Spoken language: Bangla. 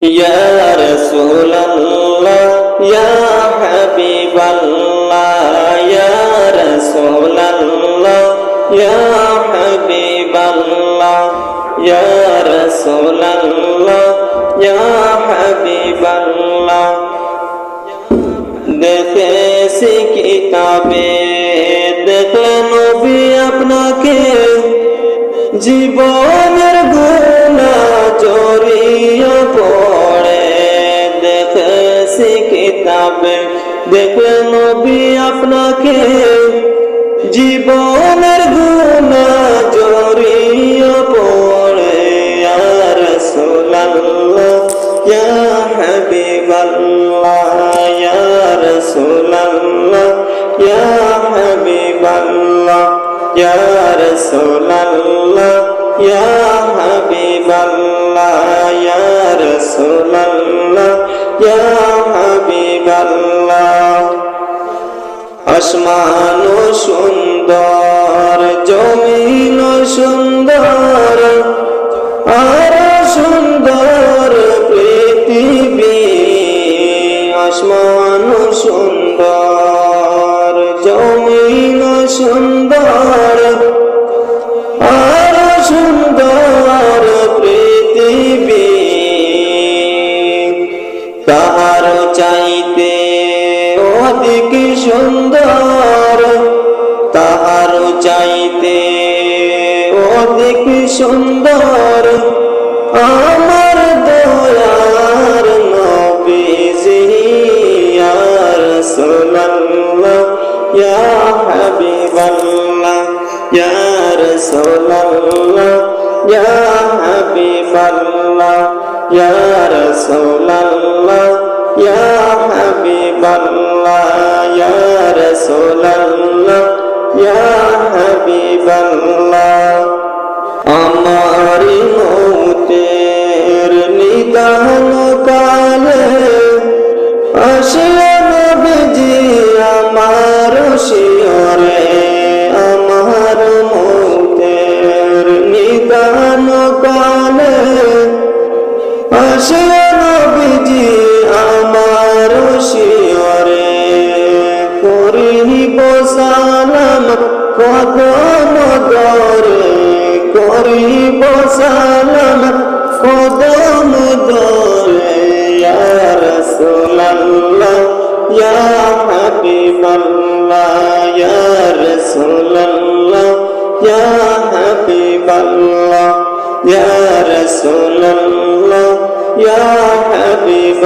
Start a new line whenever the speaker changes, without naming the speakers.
Ya Rasulallah, Ya Habiballah, Ya Rasulallah, Ya Habiballah, Ya Rasulallah, Ya Habiballah। দেখেছি কিতাবে দেখলে নবী আপনাকে, জীবনের গুনাহ জড়িয়ে পড়ে। দেখেছি কিতাবে দেখলে নবী আপনাকে, জীবনের গুনাহ জড়িয়ে পড়ে। ইয়া রাসূলুল্লাহ, ইয়া হাবিবাল্লাহ, ইয়া রাসূলুল্লাহ, ইয়া হাবিবাল্লাহ, ইয়া রাসূলুল্লাহ, ইয়া হাবিবাল্লাহ, ইয়া রাসূলুল্লাহ, ইয়া হাবিবাল্লাহ। আসমান সুন্দর, জমিন সুন্দর, আর সুন্দর পৃথিবী। আসমান সুন্দর, জমিন সুন্দর, আর সুন্দর পৃথিবী। তাহার চাইতে অধিক সুন্দর, তাহার চাইতে অধিক সুন্দর আমার দয়ার নবীজি। ইয়া রাসূলুল্লাহ, ইয়া হাবিবাল্লাহ, ইয়া রাসূলুল্লাহ, ইয়া হাবিবাল্লাহ, ইয়া রাসূলুল্লাহ, ইয়া হাবিবাল্লাহ, ইয়া রাসূলুল্লাহ, ইয়া হাবিবাল্লাহ। আমার মৌতের নিদান কালে আসিয়া নবীজি আমার শিয়রে। আমার মৌতের নিদান কালে আসিয়া নবীজি আমার শিয়রে। করিব সালাম কদম দরে, করিব সালাম কদম দরে। ইয়া রাসূলুল্লাহ, ইয়া হাবিবাল্লাহ, ইয়া রাসূলুল্লাহ, ইয়া হাবিবাল্লাহ, ইয়া রাসূলুল্লাহ, ইয়া হাবিবাল্লাহ।